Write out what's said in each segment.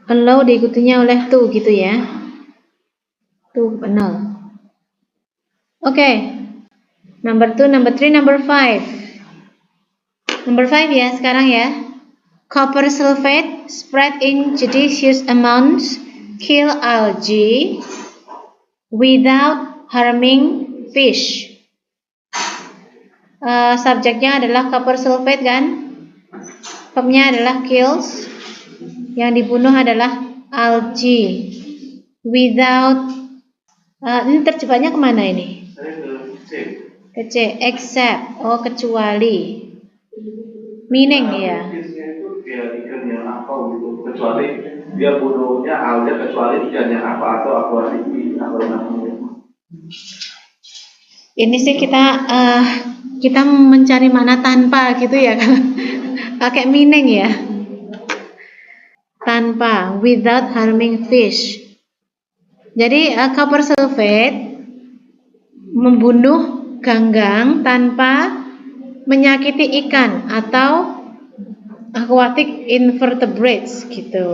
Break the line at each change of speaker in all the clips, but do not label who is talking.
allow diikutinya oleh to gitu ya. To annul. Oke. Number 2, number 3, number 5. Number 5 ya sekarang ya. Copper sulfate spread in judicious amounts kill algae without harming fish. Subjeknya adalah copper sulfate kan? Verbnya adalah kills. Yang dibunuh adalah algae without. Ini terjebaknya kemana ini? Ke C. Except. Oh, kecuali. Meaning ya.
Kecuali dia bunuhnya alga kecuali ikannya apa atau aquatic atau namanya.
Ini sih kita mencari mana tanpa gitu ya. Pakai meaning ya. Tanpa, without harming fish. Jadi copper sulfate membunuh ganggang tanpa menyakiti ikan atau aquatic invertebrates gitu.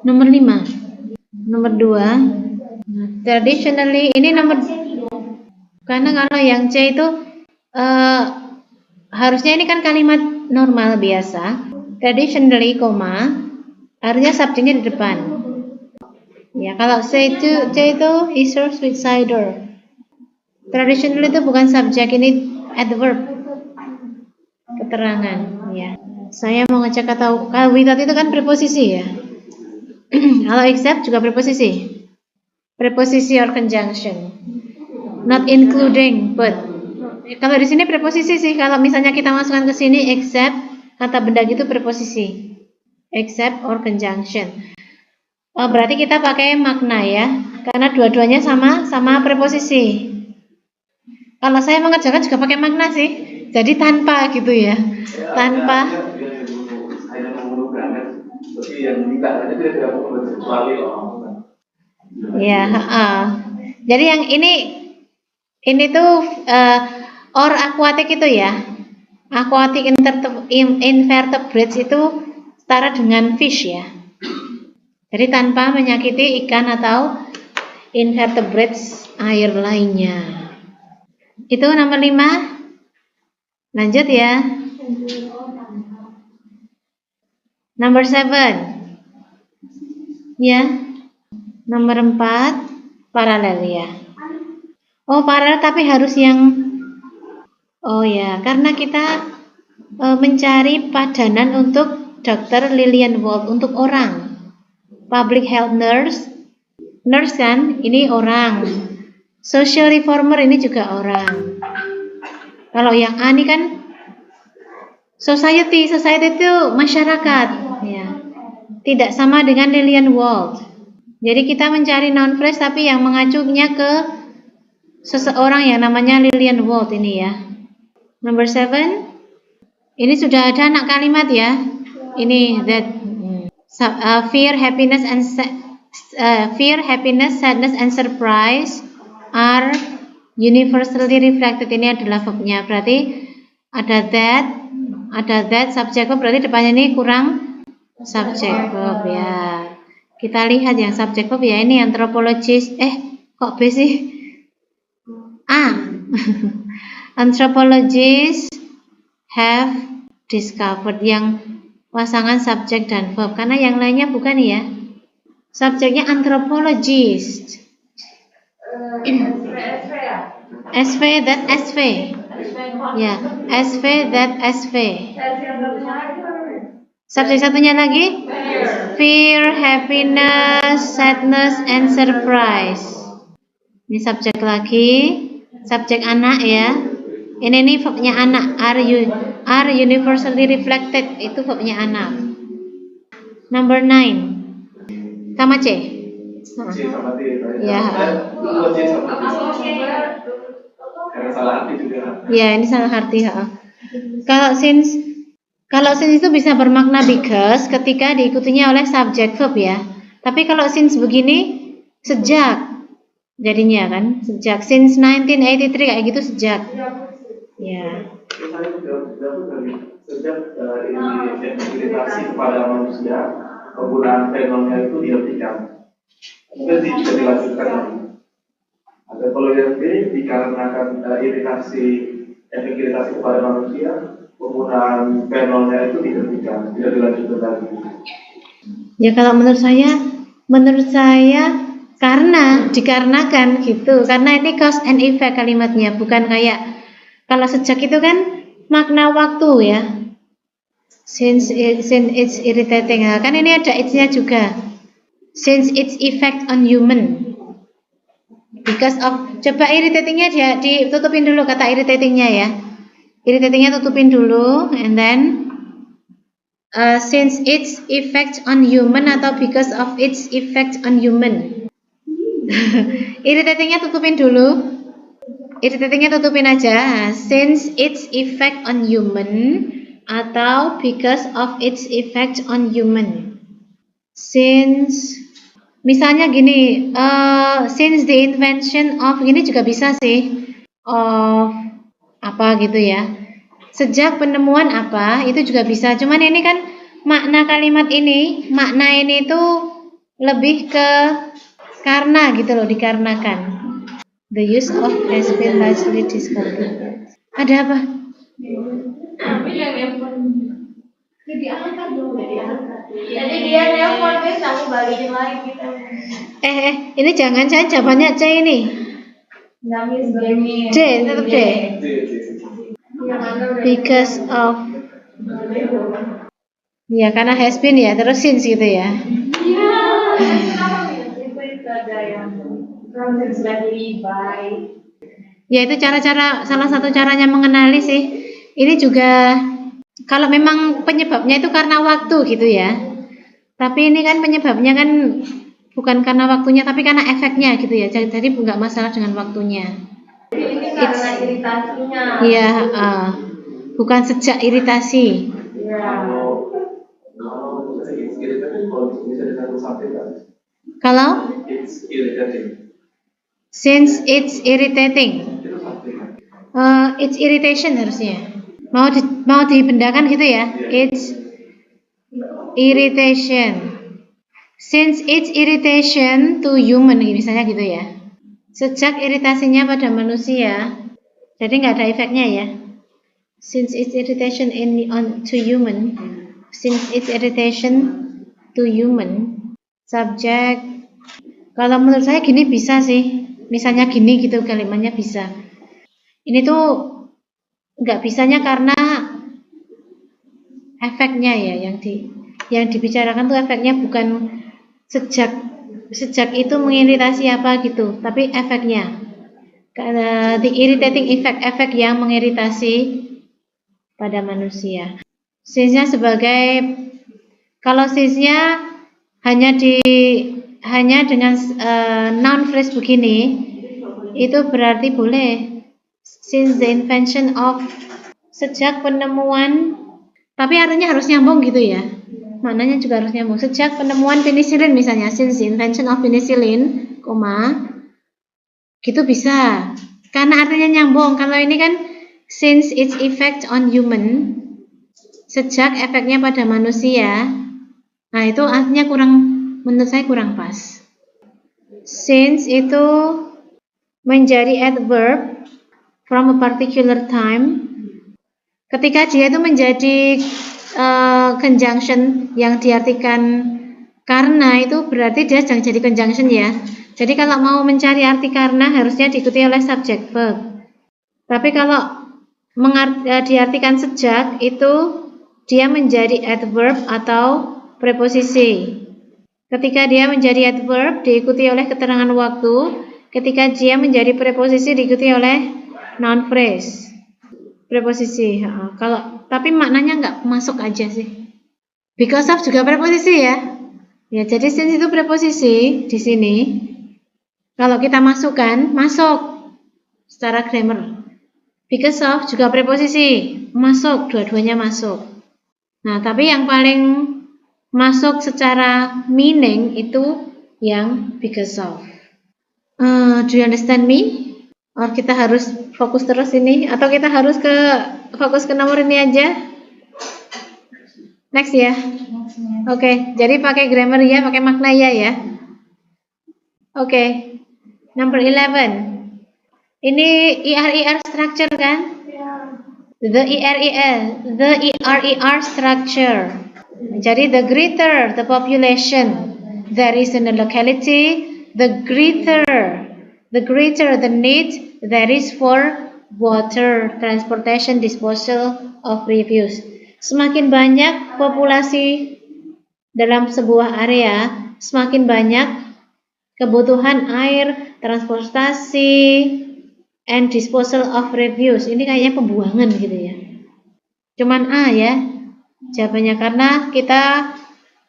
Nomor 5. Nomor 2. Traditionally ini nomor, karena kalau yang C itu harusnya ini kan kalimat normal biasa. Traditionally, artinya subjeknya di depan. Ya, kalau C itu he serves with cider. Traditionally itu bukan subjek, ini adverb. Keterangan, ya. Saya mau ngecek kata without itu kan preposisi ya. Kalau except juga preposisi. Preposisi or conjunction. Not including, but. Kalau di sini preposisi sih. Kalau misalnya kita masukkan ke sini except, kata benda gitu preposisi. Except or conjunction. Berarti kita pakai makna ya. Karena dua-duanya sama preposisi. Kalau saya mengerjakan juga pakai makna sih. Jadi tanpa gitu ya. Tanpa. Ya, jadi yang ini tuh or aquatic itu ya. Aquatic invertebrates itu setara dengan fish ya. Jadi tanpa menyakiti ikan atau invertebrates air lainnya. Itu nomor 5. Lanjut ya. Nomor 7. Ya. Nomor 4 paralel ya. Oh, paralel tapi harus yang ya, karena kita mencari padanan untuk Dr. Lilian Wald untuk orang. Public health nurse. Nurse kan, ini orang. Social reformer ini juga orang. Kalau yang A ini kan society itu masyarakat ya. Tidak sama dengan Lilian Wald. Jadi kita mencari noun phrase tapi yang mengacunya ke seseorang yang namanya Lilian Wald ini ya. Number 7. Ini sudah ada anak kalimat ya. Ini that fear, happiness, sadness, and surprise are universally reflected. Ini adalah verbnya. Berarti ada that subject verb, berarti depannya ini kurang subject verb ya. Kita lihat yang subject verb ya, ini anthropologist. Kok B sih? Anthropologists have discovered, yang pasangan subjek dan verb, karena yang lainnya bukan ya. Subjeknya anthropologist. SV that SV. Ya, SV that SV. Subjek satunya lagi? Fear, happiness, sadness, and surprise. Ini subjek lagi. Subjek anak ya. Ini verbnya anak. Are universally reflected. Itu verbnya anak. Number 9. Sama C. Ya. Ya, ini salah arti. Kalau since itu bisa bermakna because ketika diikutinya oleh subject verb ya. Tapi kalau since begini sejak jadinya kan, sejak since 1983 kayak gitu sejak. Ya.
Sejak ini identifikasi kepada manusia penggunaan fenolnya itu dihentikan. Mungkin bisa dilanjutkan lagi. Ada kalau yang B dikarenakan efek iritasi kepada manusia, penggunaan fenolnya itu dihentikan, tidak dilanjutkan lagi.
Ya kalau menurut saya dikarenakan gitu, karena ini cause and effect kalimatnya, bukan kayak kalau sejak itu kan makna waktu ya. Since it's irritating, nah, kan ini ada it's-nya juga. Since its effect on human, because of, coba irritatingnya dia ditutupin dulu kata irritatingnya ya. Irritatingnya tutupin dulu, and then since its effect on human atau because of its effect on human. Irritatingnya tutupin dulu. Irritatingnya tutupin aja. Since its effect on human atau because of its effect on human. Since, misalnya gini, since the invention of, ini juga bisa sih, of apa gitu ya. Sejak penemuan apa, itu juga bisa. Cuman ini kan makna kalimat ini, makna ini tuh lebih ke karena gitu loh, dikarenakan. The use of has been largely discontinued. Ada apa?
Jadi dia nelpon terus aku balikin lagi gitu.
Ini jangan saya jawabannya C ini.
Nangis gaming.
D, tetap D. Because of, ya karena has been ya, terus since gitu ya.
Iya. Itu ada yang translate by.
Ya itu salah satu caranya mengenali sih. Ini juga kalau memang penyebabnya itu karena waktu gitu ya. Tapi ini kan penyebabnya kan bukan karena waktunya, tapi karena efeknya gitu ya. Jadi nggak masalah dengan waktunya.
Ini karena iritasinya.
Iya, bukan sejak iritasi.
Iya.
Kalau
It's irritating.
since it's irritating, it's irritation harusnya. Mau dibendakan gitu ya. It's irritation. Since it's irritation to human, misalnya gitu ya. Sejak iritasinya pada manusia, jadi nggak ada efeknya ya. Since it's irritation to human, since it's irritation to human, subject. Kalau menurut saya gini bisa sih. Misalnya gini gitu kalimatnya bisa. Ini tuh nggak bisanya karena efeknya ya yang dibicarakan tuh efeknya bukan sejak itu mengiritasi apa gitu, tapi efeknya. Karena the irritating effect, efek yang mengiritasi pada manusia. Since-nya sebagai, kalau since-nya hanya dengan noun phrase begini, itu berarti boleh. Since the invention of, sejak penemuan, tapi artinya harus nyambung gitu ya. Maknanya juga harus nyambung. Sejak penemuan penicillin misalnya, since the invention of penicillin, gitu bisa. Karena artinya nyambung. Kalau ini kan since its effect on human, sejak efeknya pada manusia. Nah, itu artinya menurut saya kurang pas. Since itu menjadi adverb from a particular time. Ketika dia itu menjadi conjunction yang diartikan karena, itu berarti dia jangan jadi conjunction ya. Jadi kalau mau mencari arti karena harusnya diikuti oleh subject verb. Tapi kalau diartikan sejak, itu dia menjadi adverb atau preposisi. Ketika dia menjadi adverb diikuti oleh keterangan waktu. Ketika dia menjadi preposisi diikuti oleh noun phrase. Preposisi. Tapi maknanya nggak masuk aja sih. Because of juga preposisi ya. Ya, jadi since itu preposisi di sini. Kalau kita masukkan, masuk secara grammar. Because of juga preposisi, masuk, dua-duanya masuk. Nah, tapi yang paling masuk secara meaning itu yang because of. Do you understand me? Or kita harus fokus terus ini? Atau kita harus fokus ke nomor ini aja? Next ya. Oke, jadi pakai grammar ya, pakai makna ya. Oke. Number 11. Ini ER structure kan? The ERER structure. Jadi the greater the population there is in a locality, the greater the need there is for water, transportation, disposal of refuse. Semakin banyak populasi dalam sebuah area, semakin banyak kebutuhan air, transportasi, and disposal of refuse. Ini kayaknya pembuangan gitu ya. Cuman A ya jawabannya, karena kita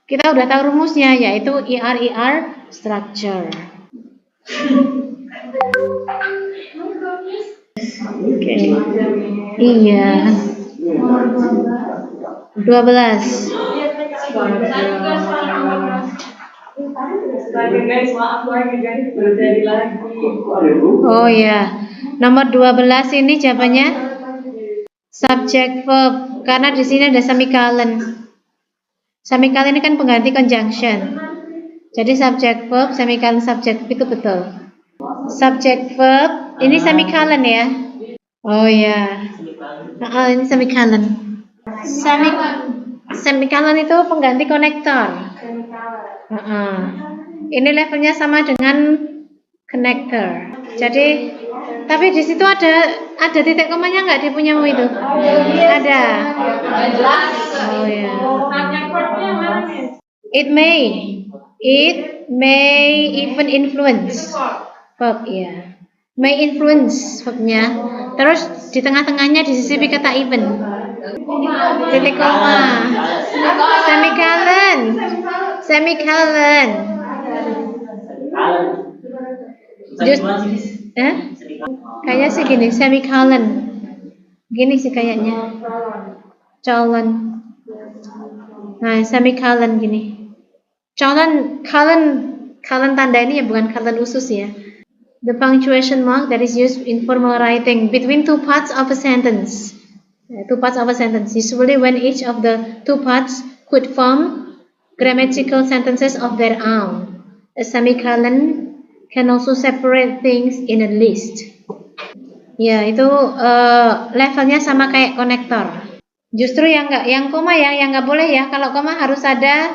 udah tahu rumusnya, yaitu ERER structure. Oke. Iya. 12.
Guys, maaf lagi guys, terjadi lagi.
Oh ya. Nomor 12 ini jawabannya subject verb, karena di sini ada semicolon. Semicolon ini kan pengganti conjunction. Jadi subject verb, semicolon subject itu betul. Subject verb ini semicolon ya. Oh ya. Ini semicolon. Semicolon itu pengganti konektor. Ini levelnya sama dengan connector. Jadi, tapi di situ ada titik komanya nggak di punyamu itu? Ada. Oh ya. It may even influence. Verb ya. May influence verbnya. Terus di tengah-tengahnya disisipi kata even. Titik koma. Semicolon. Kayaknya sih gini, semicolon. Gini sih kayaknya. Colon. Nah, semicolon gini. Colon tanda ini ya, bukan colon usus ya. The punctuation mark that is used in formal writing between two parts of a sentence. Two parts of a sentence. Usually when each of the two parts could form grammatical sentences of their own. A semicolon can also separate things in a list. Ya, itu levelnya sama kayak konektor. Justru yang koma yang nggak boleh ya. Kalau koma harus ada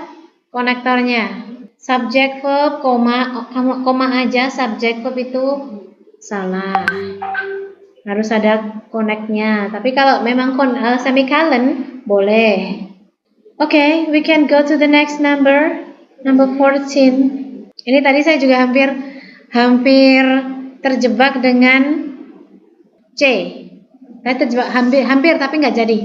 konektornya. Subject verb koma aja, subject verb itu salah. Harus ada koneknya. Tapi kalau memang semicolon boleh. Okay, we can go to the next number 14. Ini tadi saya juga hampir terjebak dengan C. Saya terjebak hampir tapi nggak jadi.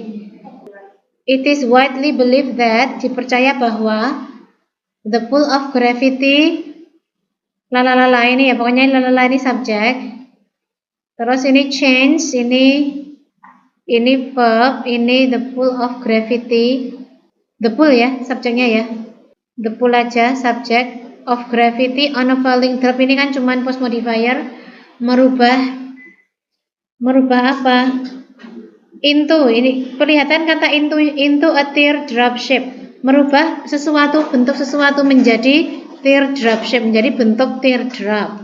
It is widely believed that, dipercaya bahwa the pull of gravity, lalala ini ya, pokoknya lalala ini subjek. Terus ini change, ini verb, ini the pull of gravity. The pull ya, subjeknya ya. The pull aja, subject of gravity on a falling drop. Ini kan cuman post modifier. Merubah apa? Into, ini kelihatan kata into a teardrop shape. Merubah bentuk sesuatu menjadi teardrop shape, menjadi bentuk teardrop.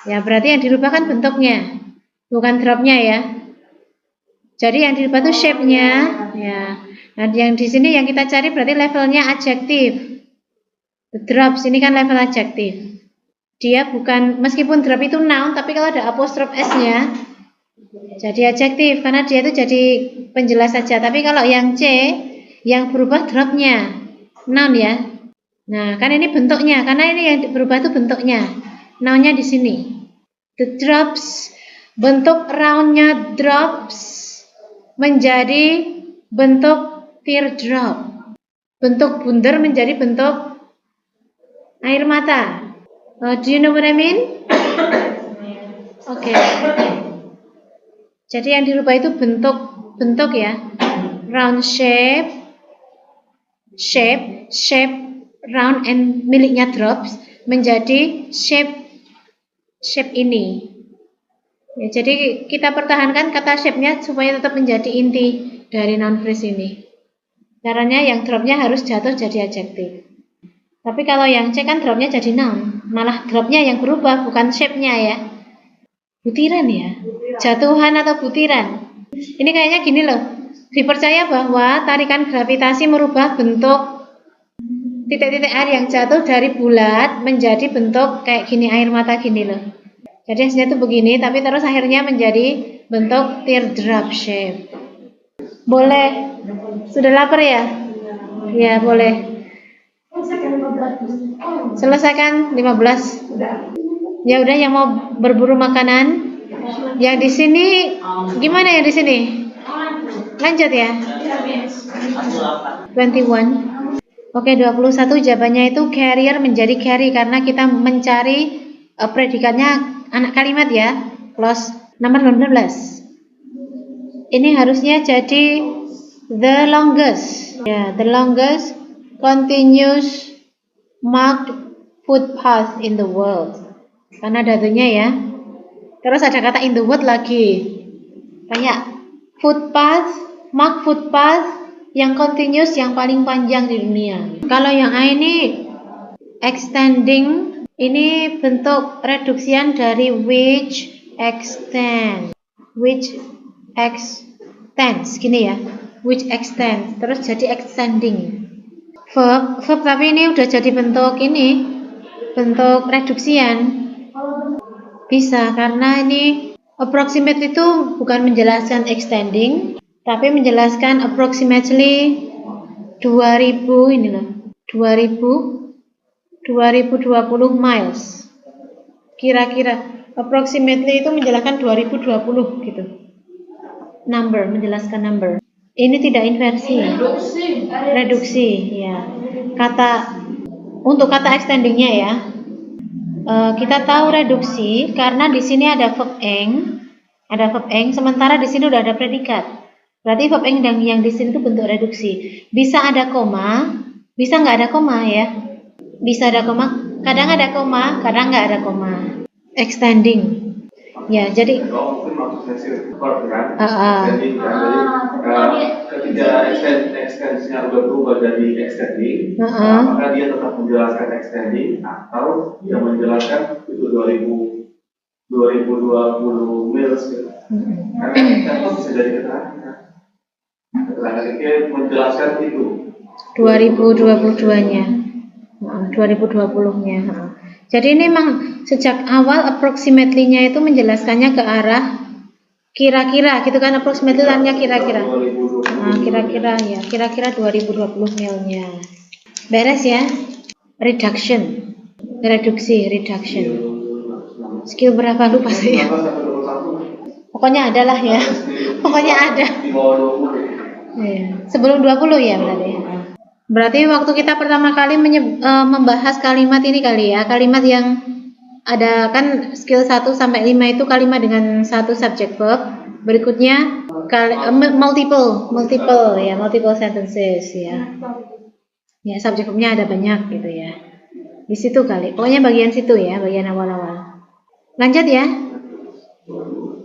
Ya, berarti yang dirubah kan bentuknya, bukan dropnya ya. Jadi yang dirubah itu shape-nya, ya. Nah, yang di sini yang kita cari berarti levelnya adjektif. The drops ini kan level adjektif. Dia bukan, meskipun drop itu noun, tapi kalau ada apostrof s-nya jadi adjektif, karena dia itu jadi penjelas saja. Tapi kalau yang C, yang berubah dropnya, noun ya. Nah, kan ini bentuknya, karena ini yang berubah itu bentuknya. Nounnya di sini. The drops, bentuk roundnya drops menjadi bentuk teardrop. Bentuk bundar menjadi bentuk air mata. Do you know what I mean? Oke. Jadi yang dirubah itu bentuk ya. Round shape, round and miliknya drops menjadi shape ini. Ya, jadi kita pertahankan kata shape-nya supaya tetap menjadi inti dari noun phrase ini. Caranya yang dropnya harus jatuh jadi adjektif. Tapi kalau yang C kan dropnya jadi noun. Malah dropnya yang berubah, bukan shape-nya ya. Butiran ya? Jatuhan atau butiran? Ini kayaknya gini loh. Dipercaya bahwa tarikan gravitasi merubah bentuk titik-titik air yang jatuh dari bulat menjadi bentuk kayak gini, air mata gini loh. Jadi hasilnya tuh begini, tapi terus akhirnya menjadi bentuk teardrop shape. Boleh. Sudah lapar ya? Ya, boleh. Selesaikan 15. Ya udah, yang mau berburu makanan. Yang di sini gimana ya di sini? Lanjut ya. 21. Oke, 21 jawabannya itu carrier menjadi carry karena kita mencari predikatnya anak kalimat ya. Clause nomor 19. Ini harusnya jadi the longest. Ya, the longest continuous marked footpath in the world. Karena ada the-nya ya. Terus ada kata in the world lagi. Kayak footpath, marked footpath yang continuous, yang paling panjang di dunia. Kalau yang A ini extending, ini bentuk reduksian dari which extends, gini ya, which extends, terus jadi extending. Verb tapi ini udah jadi bentuk ini, bentuk reduksian. Bisa karena ini approximate itu bukan menjelaskan extending, tapi menjelaskan approximately 2000 ini loh. 2020 miles. Kira-kira approximately itu menjelaskan 2020 gitu. Number, menjelaskan number. Ini tidak inversi. Reduksi, ya. Untuk kata extendingnya ya. Kita tahu reduksi karena di sini ada verb eng, sementara di sini udah ada predikat. Berarti verb eng yang di sini itu bentuk reduksi. Bisa ada koma, bisa nggak ada koma ya. Bisa ada koma, kadang ada koma, kadang nggak ada koma. Extending. Ya, jadi
mungkin maksudnya sih verb kan? Extending kan. Jadi ketika extensinya udah berubah jadi extending, maka dia tetap menjelaskan extending atau dia menjelaskan itu 2020 miles gitu. Karena itu bisa jadi keterangan. Keterangan itu menjelaskan itu
2022-nya. 2020-nya. Jadi ini memang sejak awal approximately-nya itu menjelaskannya ke arah kira-kira gitu kan, approximately artinya kira-kira. Kira-kira ya, kira-kira 2020 milnya. Beres ya. Reduction. Reduction. Skill berapa lupa sih. Pokoknya ada lah ya. Pokoknya ada. Sebelum 20 ya berarti. Berarti waktu kita pertama kali membahas kalimat ini kali ya, kalimat yang ada kan skill 1 sampai 5 itu kalimat dengan satu subject verb. Berikutnya multiple sentences ya. Ya, subject verbnya ada banyak gitu ya. Di situ kali. Pokoknya bagian situ ya, bagian awal-awal. Lanjut ya.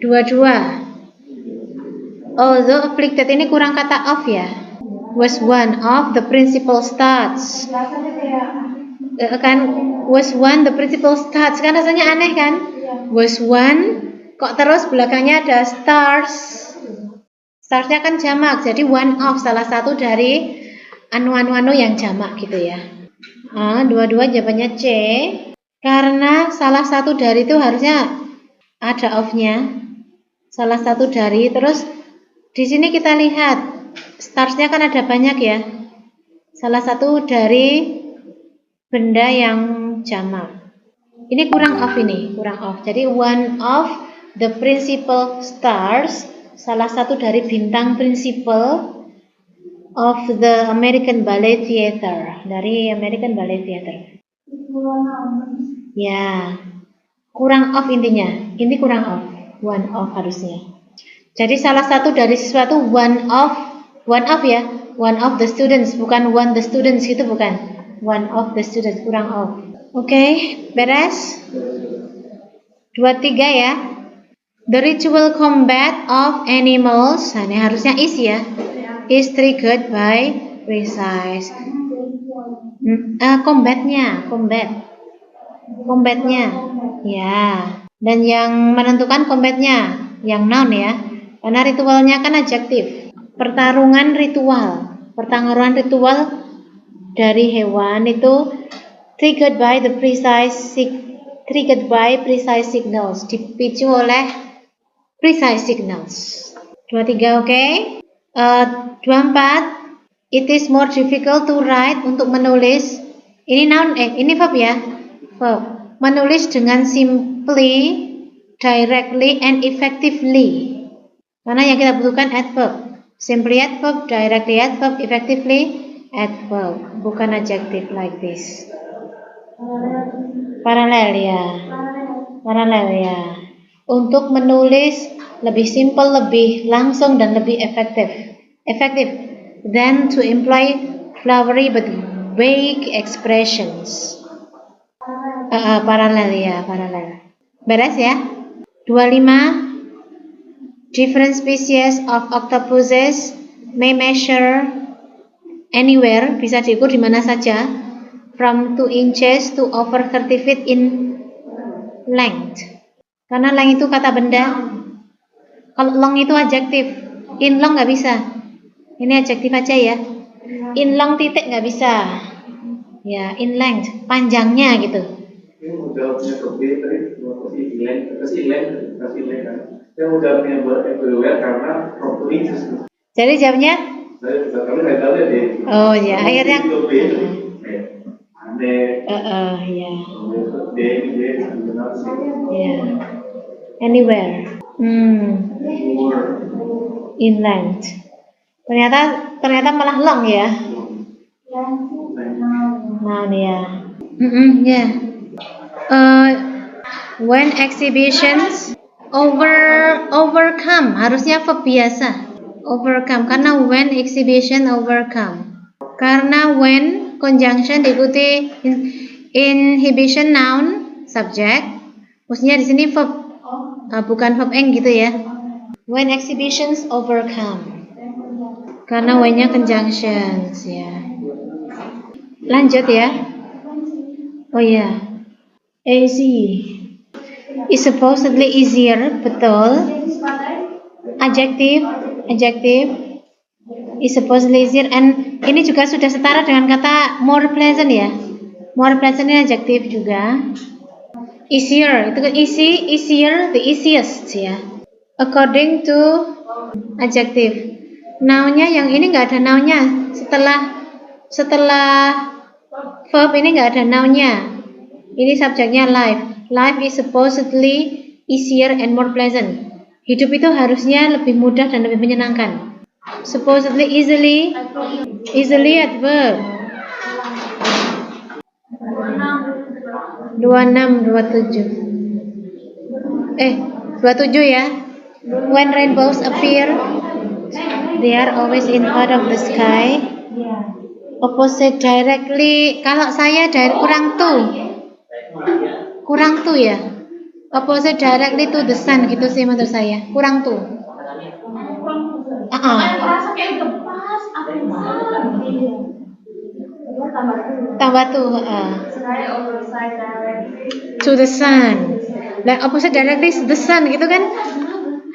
22. Although afflicted ini kurang kata of ya. Was one of the principal starts. The principal starts kan rasanya aneh kan? Was one kok terus belakangnya ada stars. Starsnya kan jamak, jadi one of salah satu dari anu yang jamak gitu ya. Dua-dua jawabannya C. Karena salah satu dari itu harusnya ada of-nya. Salah satu dari, terus di sini kita lihat starsnya kan ada banyak ya. Salah satu dari benda yang jamak. Ini kurang of. Jadi one of the principal stars, salah satu dari bintang prinsipal of the American Ballet Theater, dari American Ballet Theater. Ya, kurang of intinya. Ini kurang of, one of harusnya. Jadi salah satu dari sesuatu one of ya, one of the students, bukan one the students gitu, bukan. One of the students, kurang of. Oke, beres? 23 ya. The ritual combat of animals, nah ini harusnya is ya. Is triggered by precise. Combatnya, ya. Dan yang menentukan combatnya, yang noun ya. Karena ritualnya kan adjektif. Pertarungan ritual dari hewan itu triggered by precise signals, dipicu oleh precise signals. 23, oke. 24, it is more difficult to write, untuk menulis. Ini noun, ini verb ya. Verb. Menulis dengan simply, directly, and effectively. Karena yang kita butuhkan adverb. Simply adverb, directly adverb, effectively adverb. Bukan adjective like this. Paralel ya. Untuk menulis lebih simple, lebih langsung, dan lebih effective than to employ flowery but vague expressions. Paralel. Beres ya. 25, different species of octopuses may measure anywhere, bisa diukur di mana saja, from 2 inches to over 30 feet in length. Karena length itu kata benda. Kalau long itu adjektif, in long nggak bisa. Ini adjektif aja ya. In long titik nggak bisa. Ya, in length, panjangnya gitu.
Ini jawabnya ke B tadi, kasih length kan. Saya mau jawabnya buat everywhere karena from 2 inches.
Jadi jawabnya?
Kami nggak tahu ya deh.
Oh ya, akhirnya. Ya. Anywhere. In length. Ternyata malah long ya. Noun ya. Ya. When exhibitions overcome, harusnya verb biasa. Overcome, karena when exhibition overcome. Karena when conjunction diikuti inhibition noun subject, maksudnya di sini verb, bukan verb ing gitu ya. When exhibitions overcome, karena when-nya conjunctions ya. Lanjut ya. Oh ya, easy is supposedly easier, betul. Adjective is supposedly easier, and ini juga sudah setara dengan kata more pleasant ya. More pleasant ini adjektif juga. Easier, itu kan easier, the easiest ya. According to adjective. Nounnya yang ini nggak ada nounnya. Setelah verb ini nggak ada nounnya. Ini subjeknya life. Life is supposedly easier and more pleasant. Hidup itu harusnya lebih mudah dan lebih menyenangkan. Supposedly easily adverb. 27 ya. When rainbows appear, they are always in part of the sky. Opposite directly, kalau saya kurang tuh ya. Opposite directly to the sun gitu sih menurut saya. Kurang tuh. Tambah tuh. To the sun. Nah, opposite directly to the sun gitu kan.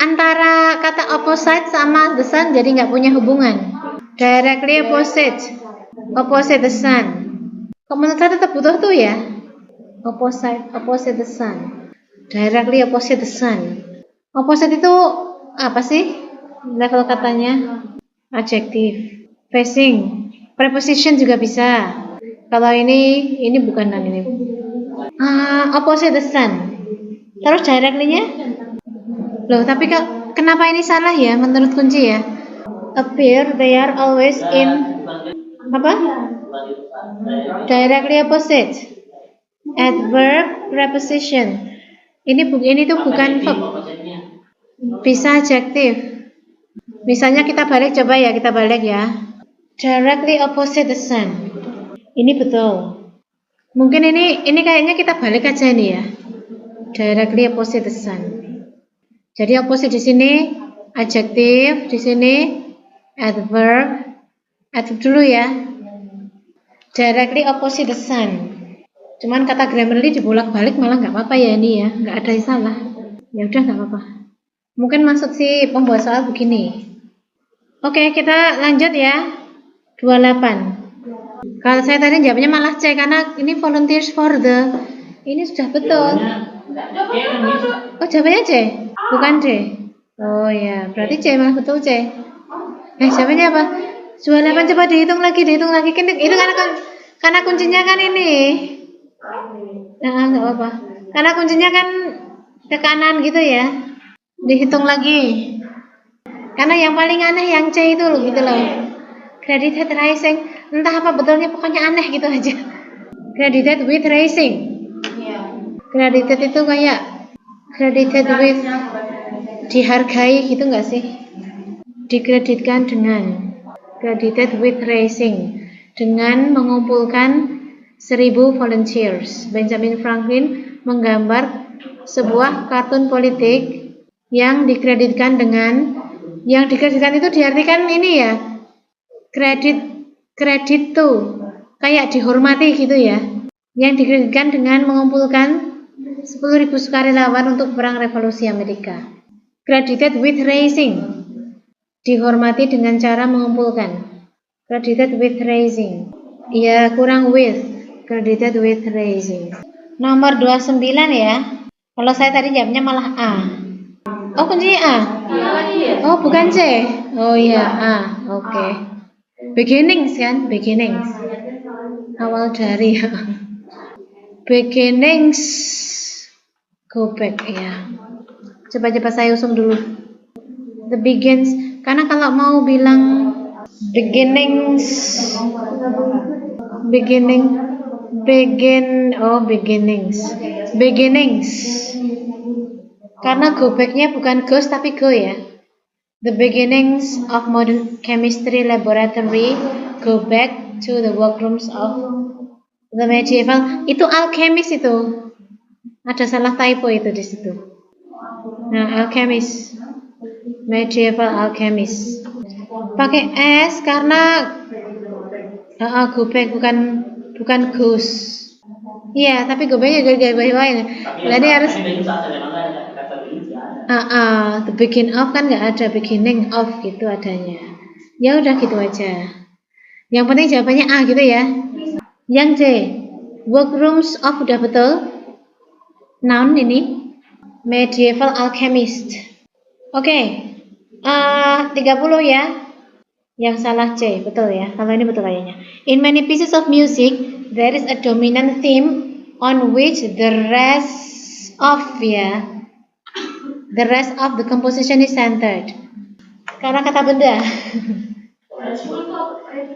Antara kata opposite sama the sun jadi nggak punya hubungan. Directly opposite the sun. Menurut saya tetap butuh tuh ya. Opposite the sun. Directly opposite the sun. Opposite itu apa sih? Level katanya adjektif. Facing. Preposition juga bisa. Kalau ini bukan ini. Opposite the sun. Terus directly-nya? Loh, tapi kenapa ini salah ya menurut kunci ya? Appear, they are always in apa? Directly opposite. Adverb, preposition. Ini tuh bukan verb. Bisa adjektif. Misalnya kita balik ya. Directly opposite the sun. Ini betul. Mungkin ini kayaknya kita balik aja nih ya. Directly opposite the sun. Jadi opposite di sini adjektif, di sini adverb, Adverb dulu ya. Directly opposite the sun. Cuman kata Grammarly dibolak-balik malah nggak apa-apa ya ini ya, nggak ada yang salah. Ya udah nggak apa-apa. Mungkin maksud si pembuat soal begini. Oke, kita lanjut ya. 28. Kalau saya tadi jawabnya malah C karena ini volunteers for the. Ini sudah betul. Oh, jawabannya C, bukan D. Oh ya, berarti C malah betul C. Jawabannya apa? 28 coba dihitung lagi. Itu karena kuncinya kan ini. Nah, nggak apa-apa. Karena kuncinya kan ke kanan gitu ya. Dihitung lagi. Karena yang paling aneh yang C itu loh gitu loh. Credited rising, entah apa betulnya pokoknya aneh gitu aja. Credited with rising. Credited itu kayak credited with dihargai gitu nggak sih? Dikreditkan dengan credited with rising, dengan mengumpulkan 1000 volunteers. Benjamin Franklin menggambar sebuah kartun politik yang dikreditkan itu diartikan ini ya, kredit tuh kayak dihormati gitu ya, yang dikreditkan dengan mengumpulkan 10.000 sukarelawan untuk perang revolusi Amerika. Credited with raising, dihormati dengan cara mengumpulkan. Credited with raising, ya kurang with, credited with raising. Nomor 29 ya. Kalau saya tadi jawabnya malah A. Oh, kuncinya A. Oh, bukan C. Oh iya, A. Oke. Beginnings kan? Beginnings. Awal dari. Beginnings. Go back ya. Coba saya usung dulu. The begins. Karena kalau mau bilang beginnings, beginnings. Karena go back-nya bukan goes tapi go ya. The beginnings of modern chemistry laboratory go back to the workrooms of the medieval. Itu alchemist itu. Ada salah typo itu di situ. Nah, alchemist. Medieval alchemist. Pakai S karena go back bukan goes. Iya, tapi go back juga garis-garis. Jadi harus the begin of kan nggak ada, beginning of gitu adanya. Ya udah gitu aja. Yang penting jawabannya A gitu ya. Yang C, workrooms of udah betul. Noun ini medieval alchemist. Oke. 30 ya. Yang salah C, betul ya. Kalau ini betul kayaknya. In many pieces of music, there is a dominant theme on which the rest of the composition is centered. Karena kata benda.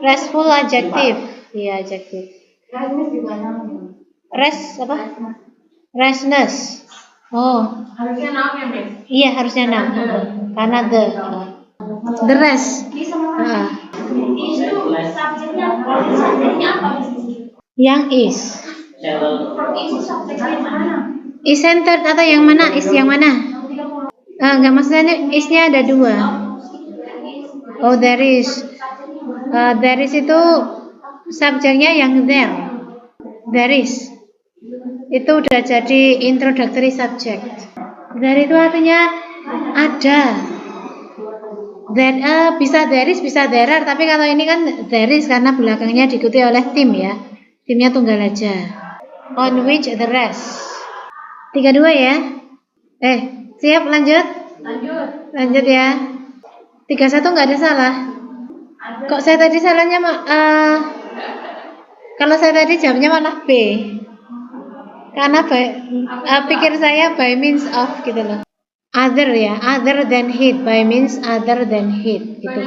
Restful adjective. Iya, adjective. Rest apa? Restness. Oh.
Harusnya noun ya, Miss?
Iya, harusnya noun. Karena the rest.
Itu subjeknya apa?
Yang is.
Itu subjeknya mana?
Is centered atau yang mana? Is yang mana? Enggak, maksudnya isnya ada dua. Oh, there is. There is itu subjeknya yang there. There is. Itu udah jadi introductory subject. There itu artinya ada. That bisa there is, bisa there are, tapi kalau ini kan there is karena belakangnya diikuti oleh tim ya. Timnya tunggal aja. On which the rest. 32 ya. Siap lanjut? Lanjut ya. 31 nggak ada salah. Kok saya tadi salahnya kalau saya tadi jawabnya malah B. Karena pikir saya by means of gitu loh. Other ya, other than hit, by means other than hit gitu.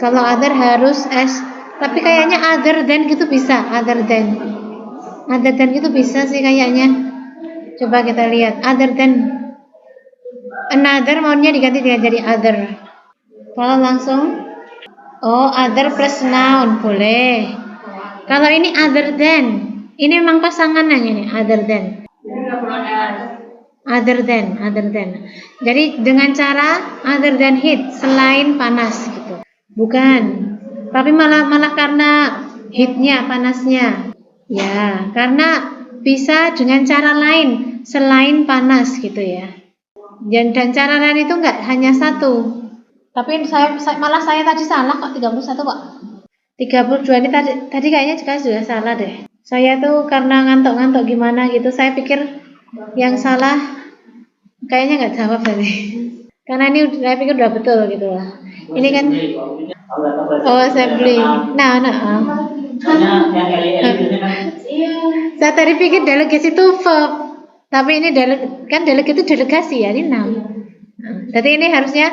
Kalau other harus S. Tapi kayaknya other than gitu bisa, other than gitu bisa sih kayaknya. Coba kita lihat, other than. Another maunya diganti dengan jadi other. Kalau langsung, other plus noun boleh. Kalau ini other than, ini memang pasangannya nih, other than. Other than. Jadi dengan cara other than heat, selain panas gitu. Bukan. Tapi malah karena heatnya, panasnya. Ya, karena bisa dengan cara lain selain panas gitu ya. Dan cara lain itu nggak hanya satu. Tapi malah saya tadi salah kok 31 kok. 32 ini tadi kayaknya juga salah deh. Saya tuh karena ngantuk-ngantuk gimana gitu, saya pikir yang salah kayaknya nggak jawab tadi. Karena ini saya pikir udah betul gitu lah. Ini kan assembly. Nah. Saya tadi pikir delegasi itu verb, tapi ini kan delegasi itu delegasi ya, ini noun. Jadi ini harusnya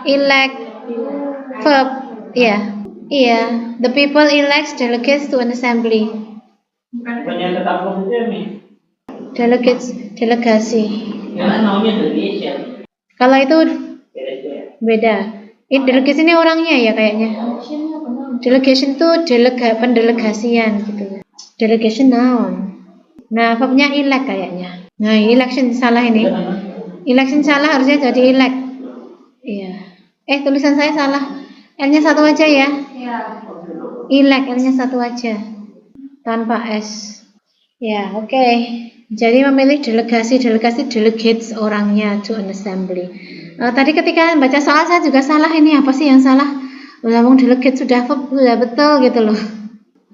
elect verb, iya. Iya, the people elects delegates to an assembly.
Bukannya tetap positif nih?
Delegates, delegasi.
Karena namanya delegation.
Kalau itu beda. Ini delegasi ini orangnya ya kayaknya. Delegation itu pendelegasian gitu. Delegation noun. Nah, verbnya elect kayaknya. Nah, election salah ini. Election salah, harusnya jadi elect. Iya. Tulisan saya salah. L-nya satu aja ya. Elect, L-nya satu aja. Tanpa S. Ya, oke. Jadi memilih delegasi delegates orangnya to an assembly. Tadi ketika baca soal saya juga salah, ini apa sih yang salah? Ngomong delegate sudah betul gitu loh.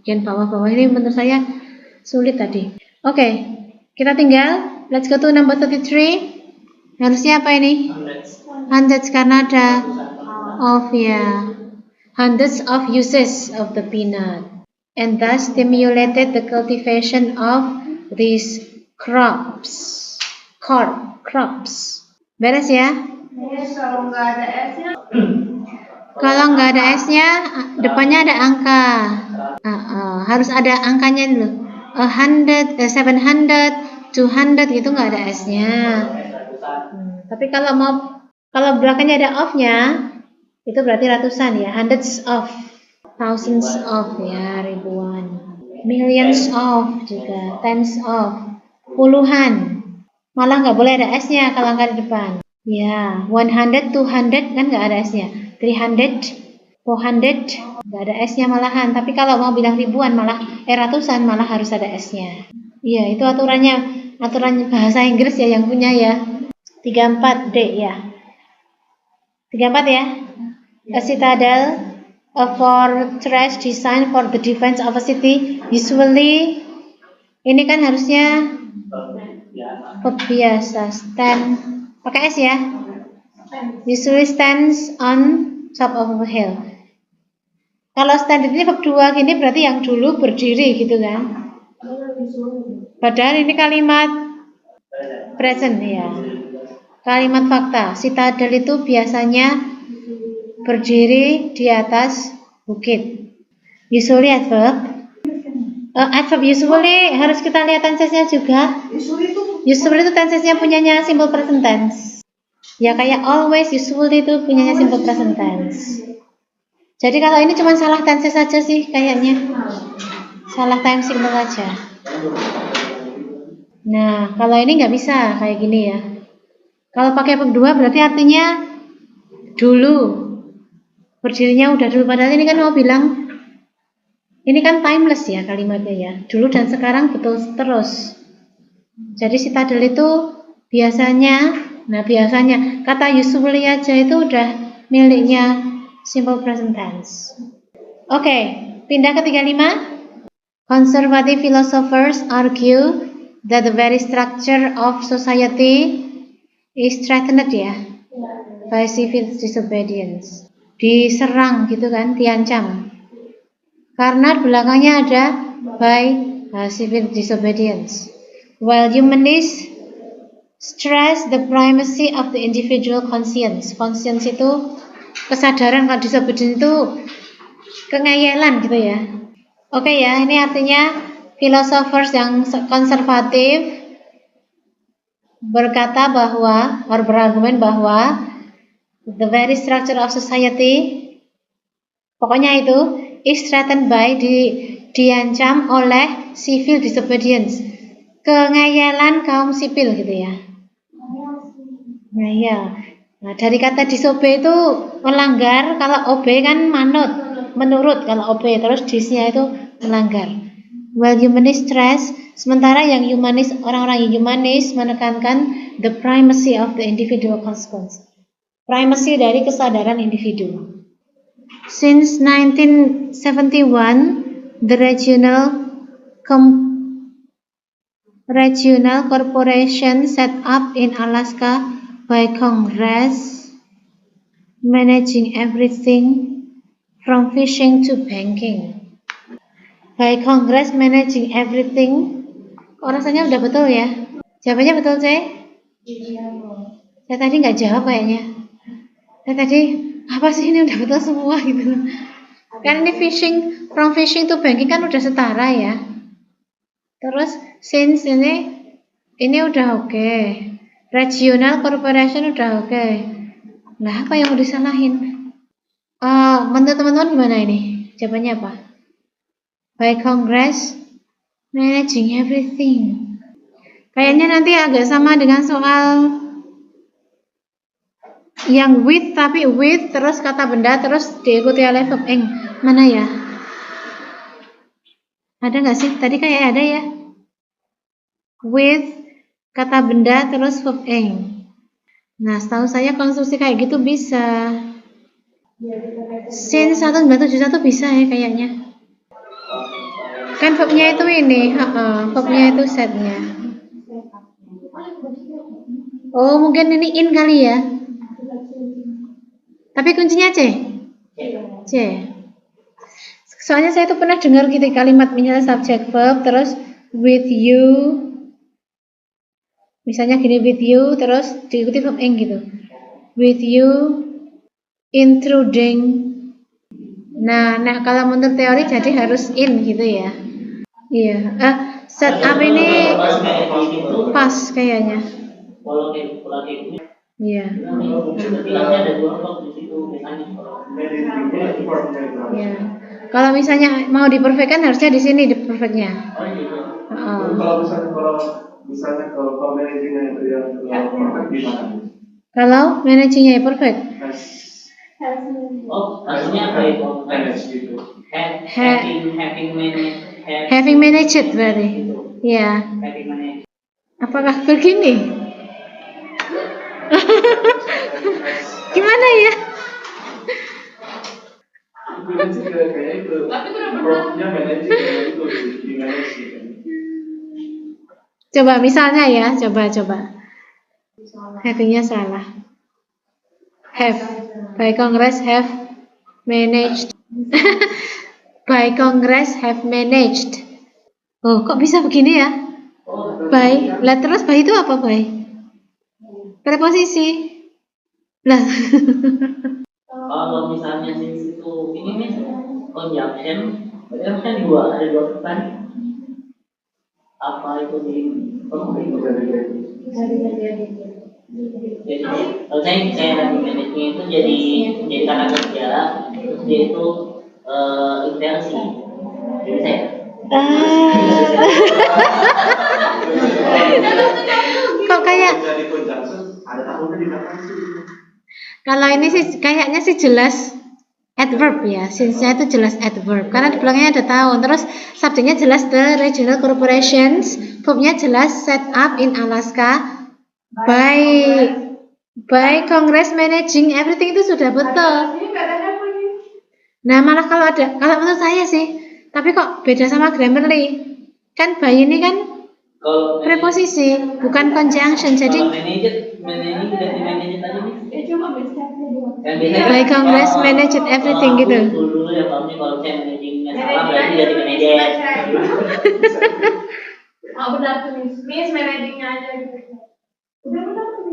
Bagian bawah-bawah ini menurut saya sulit tadi. Oke, kita tinggal let's go to number 33. Harusnya apa ini? Hundreds karena ada of ya. Hundreds of uses of the peanut, and thus stimulated the cultivation of these crops. Beres ya?
Kalau nggak ada S-nya.
Kalau nggak ada S-nya, depannya ada angka. Harus ada angkanya dulu. 100, 700, 200 gitu nggak ada S-nya. Tapi kalau belakangnya ada of-nya, itu berarti ratusan ya. Hundreds of, thousands of ya, ribuan. Millions of juga, tens of, puluhan. Malah nggak boleh ada S-nya kalau angka di depan. Ya, 100, 200 kan nggak ada S-nya. 300, 400 nggak ada S-nya malahan. Tapi kalau mau bilang ribuan ratusan malah harus ada S-nya. Iya, itu aturan bahasa Inggris ya yang punya ya. 34D ya. 34 ya. A citadel, a fortress designed for the defense of a city, usually ini kan harusnya verb biasa, stand pakai S ya. Usually stands on top of a hill. Kalau stand ini verb 2 gini berarti yang dulu berdiri gitu kan. Padahal ini kalimat present ya. Kalimat fakta. Citadel itu biasanya berdiri di atas bukit. Usually adverb. Adverb usually harus kita lihat tensesnya juga. Usually itu tensesnya punyanya simple present tense. Ya kayak always, usually itu punyanya simple present tense. Jadi kalau ini cuma salah tenses saja sih kayaknya. Salah time signal aja. Nah, kalau ini nggak bisa kayak gini ya. Kalau pakai verb 2 berarti artinya dulu. Berdirinya udah dulu, padahal ini kan mau bilang ini kan timeless ya kalimatnya ya. Dulu dan sekarang betul terus. Jadi citadel itu biasanya kata usually aja itu udah miliknya simple present tense. Oke, pindah ke 35. Conservative philosophers argue that the very structure of society is threatened ya by civil disobedience. Diserang gitu kan, diancam. Karena belakangnya ada by civil disobedience. While humanists stress the primacy of the individual conscience. Conscience itu kesadaran, kalau disobedience itu kengayalan gitu ya. Oke ya, ini artinya philosophers yang konservatif berargumen bahwa the very structure of society, pokoknya itu is threatened by, diancam oleh civil disobedience, kengayalan kaum sipil gitu ya. Nah ya, Nah, dari kata disobey itu melanggar, kalau obey kan manut, menurut kalau obey, terus disnya itu melanggar. While humanist stress, sementara yang humanis, orang-orang yang humanis menekankan the primacy of the individual consequence. Primacy dari kesadaran individu. Since 1971, the regional corporation set up in Alaska by Congress, managing everything from fishing to banking. By Congress managing everything. Kok rasanya udah betul ya? Jawabannya betul, C? Saya tadi nggak jawab kayaknya. Saya tadi, apa sih ini udah betul semua gitu. Kan ini from fishing to banking kan udah setara ya. Terus, since ini udah oke. Regional corporation udah oke. Nah, apa yang mau disalahin? Menurut teman-teman gimana ini? Jawabannya apa? By Congress managing everything. Kayaknya nanti agak sama dengan soal yang with, tapi with terus kata benda terus diikuti oleh verb ing. Mana ya? Ada nggak sih? Tadi kayak ada ya. With kata benda terus verb ing. Nah, setahu saya konstruksi kayak gitu bisa. Since 1971 bisa ya kayaknya. Kan verbnya itu ini, verbnya itu setnya. Oh, mungkin ini in kali ya. Tapi kuncinya C. C. Soalnya saya tuh pernah dengar gitu kalimat misalnya subject verb terus with you. Misalnya gini with you terus diikuti verb ing gitu. With you intruding. Nah, kalau menurut teori jadi harus in gitu ya. Iya. Set up ini pas kayaknya.
Kalau kayak gini,
Iya.
kelasnya ada 2 blok di situ biasanya.
Iya. Kalau misalnya mau diperfectkan harusnya di sini di perfectnya.
Oh gitu.
Kalau managingnya itu yang perfect gimana?
Kalau managingnya perfect.
Oh, maksudnya apa itu?
Manage gitu.
Having managed berarti. Iya.
Having managed.
Apakah begini? Gimana ya?
Itu sih kayak itu. Verbnya managing itu di manage gitu.
Coba misalnya ya, coba. Having-nya salah. Have. By Congress have managed. By Congress have managed. Oh, kok bisa begini ya? By. Lah terus by itu apa by? Preposisi. Lah.
Kalau misalnya since itu ini nih conjunction, berarti kan ada dua pesan. Apa itu di jadi kalau saya lagi managing itu jadi kata kerja, terus dia itu inversi. Jadi saya.
Kok kayak
Jadi conjunction ada tahunnya di belakang sih.
kalau ini sih kayaknya sih jelas adverb ya, since-nya itu jelas adverb karena di belakangnya ada tahun, terus subjeknya jelas the regional corporations, verbnya jelas set up in Alaska by Congress managing everything itu sudah betul. Nah malah kalau menurut saya sih, tapi kok beda sama Grammarly, kan by ini kan preposisi bukan conjunction, jadi
managing tidak di manage tadi nih.
by Congress managed everything gitu.
Dulu ya kalau saya managingnya salah berarti jadi manajer.
Oh benar tuh Miss managingnya aja gitu. Udah benar tuh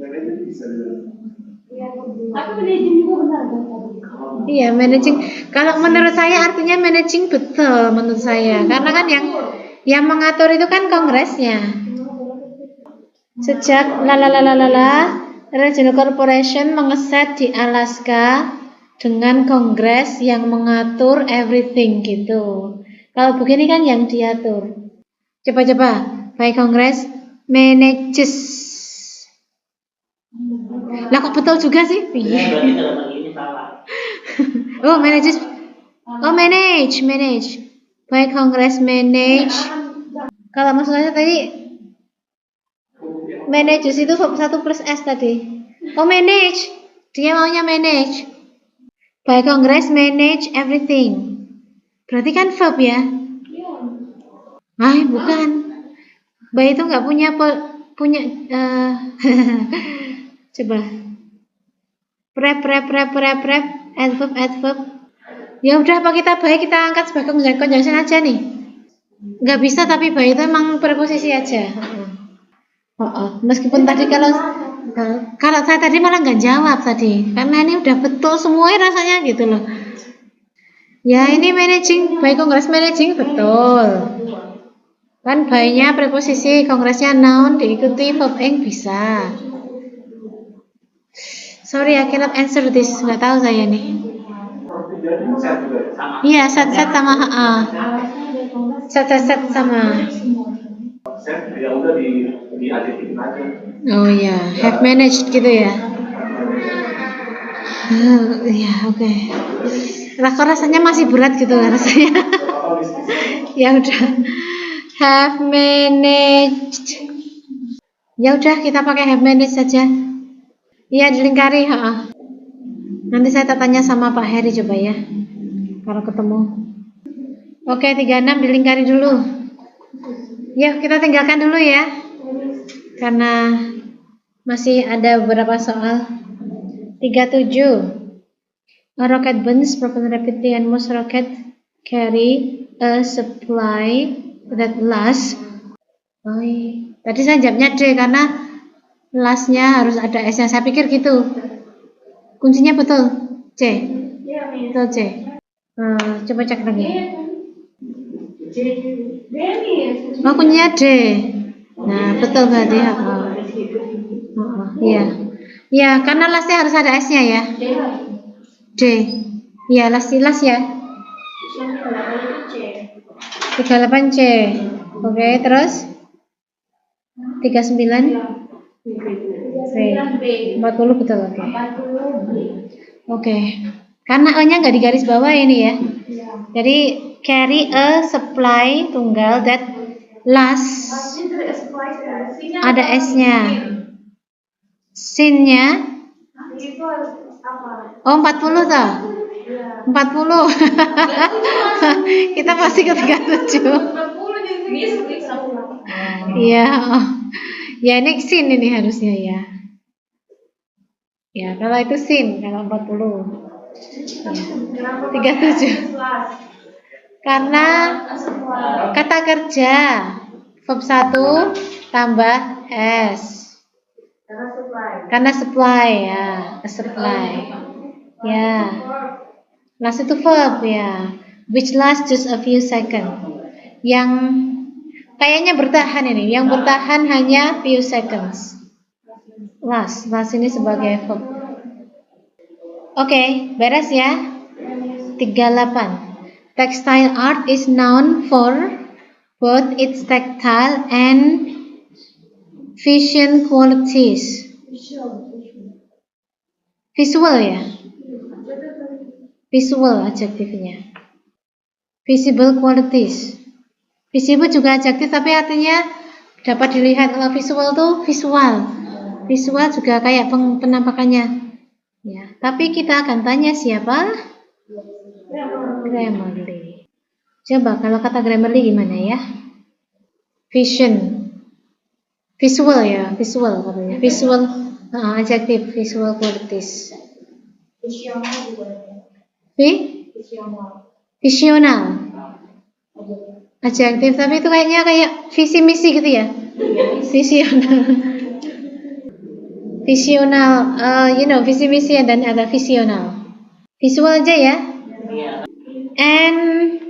Managing bisa juga.
Tapi managing juga benar kan?
Iya, managing. Kalau menurut saya artinya managing betul menurut saya. Karena kan yang mengatur itu kan kongresnya. Sejak Regional Corporation mengeset di Alaska dengan kongres yang mengatur everything gitu. Kalau begini kan yang diatur. Coba by Congress manages Lah kok betul juga sih?
Ya, berarti dalam hal ini salah.
Oh, manage. By Congress manage. Kalau maksudnya tadi manages itu verb 1 plus S tadi. Oh, manage. Dia maunya manage. By Congress manage everything. Berarti kan verb ya? Bukan. By itu nggak punya coba. Prep, adverb. Ya udah, apa kita angkat sebagai conjunction aja nih. Nggak bisa, tapi by itu emang preposisi aja. Meskipun tadi kalau saya tadi malah nggak jawab tadi, karena ini udah betul semuanya rasanya gitu loh. Ya ini managing, by Congress managing betul. Kan by-nya preposisi, kongresnya noun, diikuti verb ing bisa. Sorry, I cannot answer this, nggak tahu saya nih. Iya, set sama set sama.
Set ya udah di adjektifin aja.
Oh ya, have managed gitu ya. Ya oke. Kok rasanya masih berat gitu rasanya. Ya udah, have managed. Ya udah, kita pakai have managed saja. Iya, dilingkari. Nanti saya tanya sama Pak Heri coba ya, kalau ketemu. Oke, 36 dilingkari dulu. Ya, kita tinggalkan dulu ya, karena masih ada beberapa soal. 37. A rocket burns broken rapidly and most rockets carry a supply that lasts. Tadi saya jawabnya D karena lastnya harus ada S-nya. Saya pikir gitu. Kuncinya betul C. Betul C. Coba cek lagi. Kuncinya D. Nah, betul berarti. Iya. Iya, karena lastnya harus ada S-nya ya. D. Iya, last ya. 38 C. Oke, terus 39 B. 40 betul. Oke. Karena E-nya nggak digaris bawah ini ya. Jadi carry a supply tunggal that last ada S-nya. Sin-nya 40 toh. 40. Kita pasti ke 37. Iya. Ya ini sin ini harusnya ya. Ya, kalau itu sin, kalau 40. Ya. 37. Karena kata kerja verb 1 tambah S. Karena supply ya, supply. Ya. Last itu verb ya. Which lasts just a few seconds. Yang kayaknya bertahan ini. Yang bertahan hanya few seconds. Last ini sebagai verb. Oke, beres ya. 38. Textile art is known for both its tactile and visual qualities. Visual ya. Visual adjektifnya. Visible qualities. Visible juga adjektif tapi artinya dapat dilihat. Kalau visual tuh visual. Visual juga kayak penampakannya. Ya, tapi kita akan tanya siapa? Grammarly. Coba kalau kata Grammarly gimana ya? Vision. Visual ya, visual katanya. Visual adjektif, visual qualities. Visional. Adjektif, tapi itu kayaknya kayak visi misi gitu ya. Visional, visi misi dan ada visional. Visual aja ya. And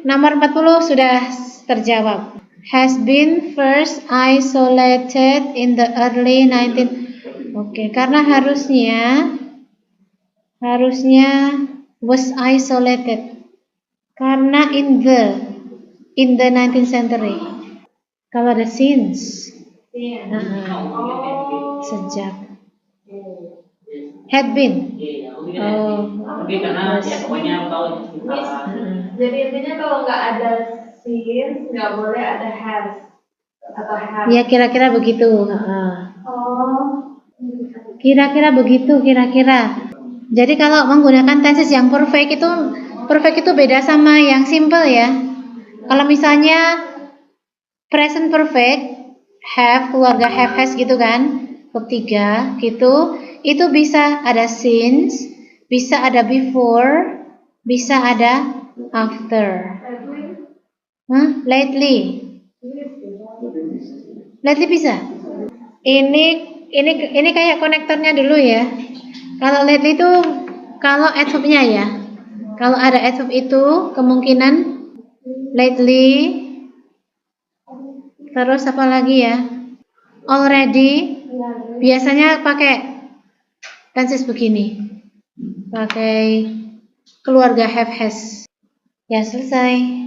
nomor 40 sudah terjawab. Has been first isolated in the early 19. Oke, karena harusnya was isolated. Karena in the 19th century. Kalau ada since. Sejak. Had been.
Iya, aku pikir
Oh.
tapi karena ya pokoknya aku tahu
Jadi intinya kalau nggak ada since, nggak boleh ada has atau have.
Ya kira-kira begitu. Ah.
Oh.
Kira-kira begitu, kira-kira. Jadi kalau menggunakan tenses yang perfect itu beda sama yang simple ya. Kalau misalnya present perfect, have, keluarga have, has gitu kan, verb 3 gitu, itu bisa ada since, bisa ada before, bisa ada after. Lately. Lately bisa. Ini kayak konektornya dulu ya. Kalau lately itu kalau adverbnya ya. Kalau ada adverb itu kemungkinan lately. Terus apa lagi ya? Already. Biasanya pakai tenses begini. Pakai keluarga have has. Ya selesai.